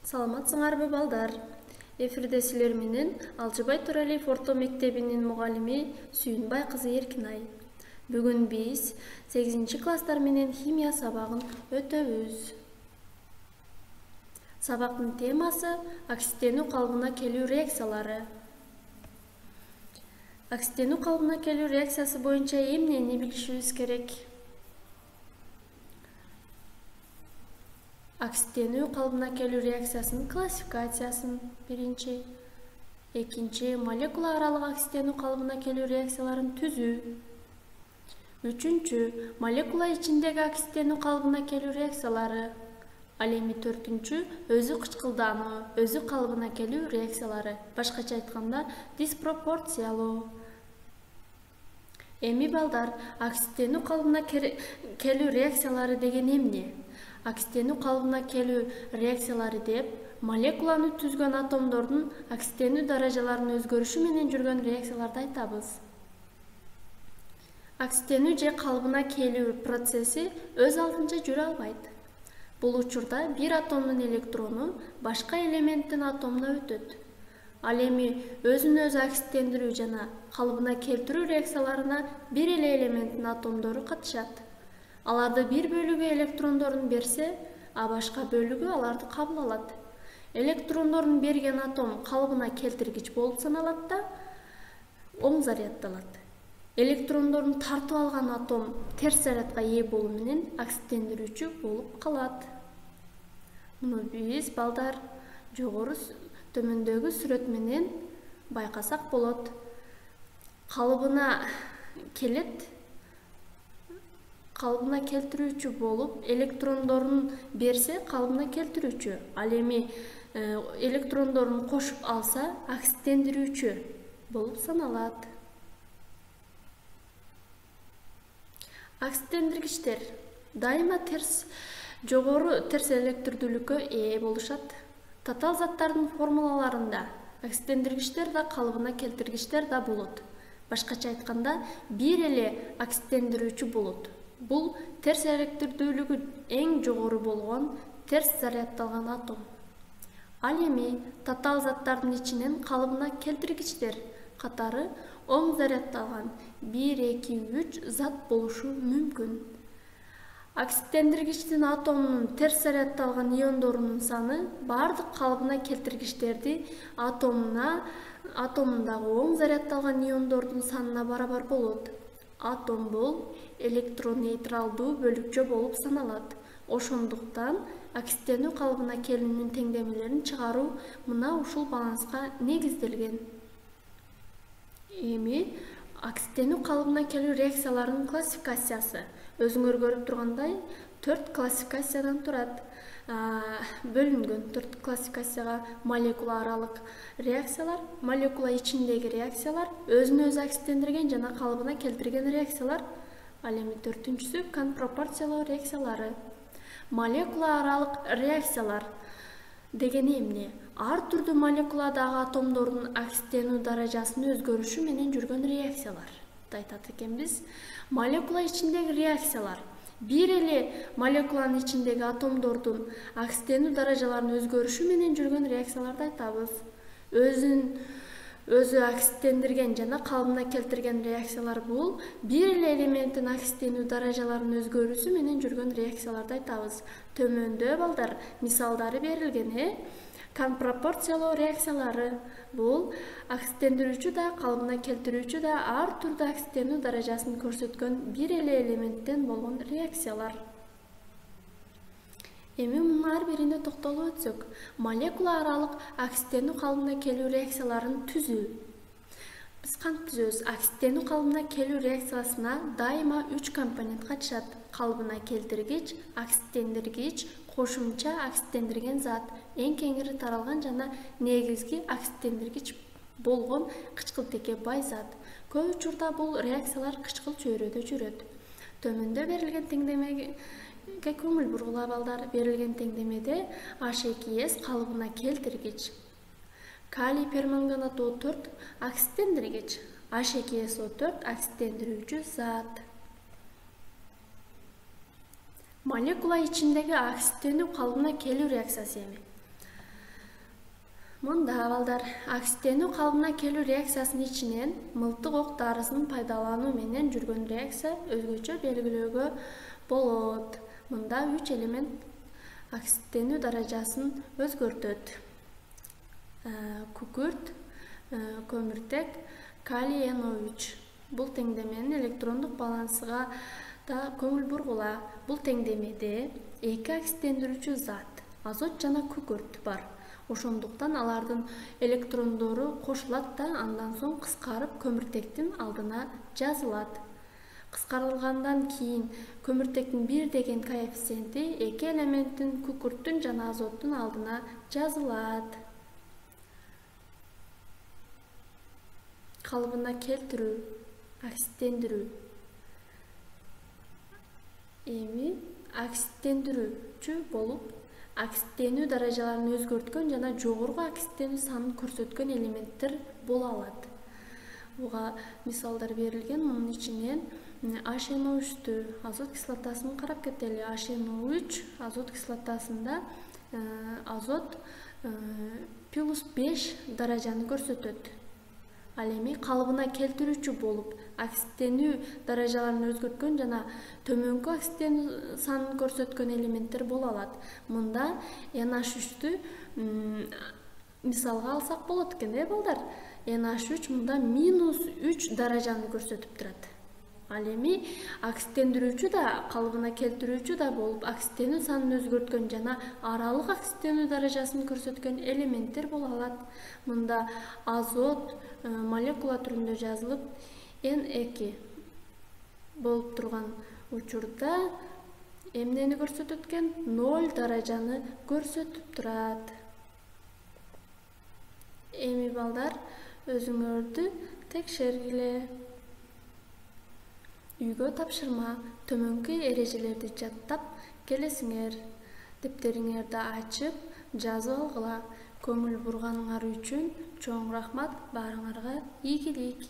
Саламатсыңарбы балдар? Эфирде силер менен Алжыбай Туралиев орто мектебинин мугалими Сүйүнбай кызы Эркинай. Бүгүн биз 8 класстар менен химия сабагын өтөбүз. Сабактын темасы оксидтенүү калыбына келүү реакциялары. Оксидтенүү калыбына келүү реакциясы боюнча эмнени билишибиз керек? Оксидтенүү калыбына келүү реакциясынын классификациясын биринчи, экинчи молекула аралык оксидтенүү калыбына келүү реакцияларын түзүү, үчүнчү молекула ичиндеги оксидтенүү калыбына келүү реакциялары, ал эми төртүнчү өзү кычкылдануу, өзү калыбына келүү реакциялары, башкача айтканда диспропорциялоо. Эми балдар, оксидтенүү калыбына келүү реакциялары деген эмне? Оксидтенүү калыбына келүү реакциялары деп молекуланы түзгөн атомдордун оксидтенүү даражаларынын өзгөрүшү менен жүргөн реакцияларды айтабыз. Оксидтенүү же калыбына келүү процесси өз алдынча жүрө албайт. Бул учурда бир атомдун электрону башка элементтин атомуна өтөт. Ал эми өзүн өзү оксидтендирүү жана калыбына келтирүү реакцияларына бир эле элементтин атомдору катышат. Аларды бир бөлүгү электрондорун берсе, а башка бөлүгү аларды кабыл алат. Электрондорун берген атом калыбына келтиргич болуп саналат да оң заряддалат. Электрондорун тартып алган атом терс зарядка ээ болуу менен оксидтендирүүчү болуп калат. Муну биз балдар жогору төмөндөгү сүрөт менен байкасак болот. Калыбына келет, калыбына келтирүүчү болуп, электрондорун берсе калыбына келтирүүчү. Ал эми электрондорун кошуп алса оксидтендирүүчү болуп саналат. Оксидтендиргичтер дайыма жогору терс электрдүүлүккө ээ болушат. Татаал заттардын формулаларында оксидтендиргичтер да, калыбына келтиргичтер да болот. Башкача айтканда, бир эле оксидтендирүүчү болот. Бул терс электрдүүлүгү эң жогору болгон терс заряддалган атом. Ал эми татаал заттардын ичинен калыбына келтиргичтер катары оң заряддалган 1, 2, 3 зат болушу мүмкүн. Оксидтендиргичтин атомунун терс заряддалган иондорунун саны бардык калыбына келтиргичтерди атомундагы оң заряддалган иондордун санына барабар болот. Атом бул электронейтралдуу бөлүкчө болуп саналат. Ошондуктан оксидтенүү калыбына келүүнүн теңдемелерин чыгаруу мына ушул баланска негизделген. Эми оксидтенүү калыбына келүү реакцияларынын классификациясы өзүңөр көрүп тургандай 4 классификациядан турат. Бөлүнгөн 4 классификацияга: молекула аралык реакциялар, молекула ичиндеги реакциялар, өзүн өзү оксидтендирген жана калыбына келтирген реакциялар, ал эми төртүнчүсү конпропорциялоо реакциялары. Молекула аралык реакциялар деген эмне? Ар түрдүү молекуладагы атомдордун оксидтенүү даражасынын өзгөрүшү менен жүргөн реакцияларды айтат экенбиз. Молекула ичиндеги реакциялар бир эле молекуланын ичиндеги атомдордун оксидтенүү даражаларынын өзгөрүшү менен жүргөн реакцияларды айтабыз. Өзүн өзү оксидтендирген жана калыбына келтирген реакциялар бул бир эле элементтин оксидтенүү даражаларынын өзгөрүүсү менен жүргөн реакцияларды айтабыз. Төмөндө балдар мисалдары берилген. Конпропорциялоо реакциялары бул оксидтендирүүчү да, калыбына келтирүүчү да ар түрдүү оксидтенүү даражасын көрсөткөн бир эле элементтен болгон реакциялар. Эми мунун ар бирине токтолуп өтсөк, молекула аралык оксидтенүү калыбына келүү реакцияларын түзүү. Биз кантип түзөбүз? Оксидтенүү калыбына келүү реакциясына дайыма 3 компонент катышат: калыбына келтиргич, оксидтендиргич, кошумча оксидтендирген зат, эң кеңири таралган жана негизги оксидтендиргич болгон кычкылтекке бай зат. Көп учурда бул реакциялар кычкыл чөйрөдө жүрөт. Төмөндө берилген теңдемеге көңүл бургула балдар. Берилген теңдемеде H2S калыбына келтиргич, калий перманганат O4 оксидтендиргич, H2SO4 оксидтендирүүчү зат. Молекула ичиндеги оксидтенүү калыбына келүү реакциясы эми. Мында балдар, оксиденүү калыбына келүү реакциясынын ичинен мылтык ок дарысын пайдалануу менен жүргөн реакция өзгөчө белгилөөгө болот. Мында 3 элемент оксиденүү даражасын өзгөртөт. Күкүрт, көмүртек, калий NO3. Бул теңдеменин электрондук балансыга да көңүл бургула. Бул теңдемеде эки оксидендирүүчү зат, азот жана күкүрт бар. Ошондуктан алардын электрондору кошулат да андан соң кыскарып көмүртектин алдына жазылат. Кыскарылгандан кийин көмүртектин 1 деген коэффициенти эки элементтин күкүрттүн жана азоттун алдына жазылат. Калыбына келтирүү, оксиддендирүү. Эми оксиддендирүүчү болуп оксидденүү даражаларын өзгөрткөн жана жогорку оксидденүү санын көрсөткөн элементтер боло алат. Буга мисалдар берилген. Мунун ичинен HNO3-тү, азот кислотасын карап кетели. HNO3 азот кислотасында азот +5 даражаны көрсөтөт. Ал эми калыбына келтирүүчү болуп оксидденүү даражаларын өзгөрткөн жана төмөнкү оксидденүү санын көрсөткөн элементтер боло алат. Мында NH3-тү мисалга алсак болот экен, балдар. NH3 мында -3 даражаны көрсөтүп турат. Ал эми оксиддендирүүчү да, калыбына келтирүүчү да болуп оксидденүү санын өзгөрткөн жана аралык оксидденүү даражасын көрсөткөн элементтер боло алат. Мында азот молекула түрүндө жазылып N2 болуп турган учурда эмнени көрсөтөт экен? 0 даражаны көрсөтүп турат. Эми балдар, өзүңөрдү текшергиле. Үйгө тапшырма, төмөнкү эрежелерди жаттап келесиңер. Дептериңерди ачып, жазып алгыла. Көңүл бурганыңар үчүн чоң рахмат. Баарыңарга ийгилик.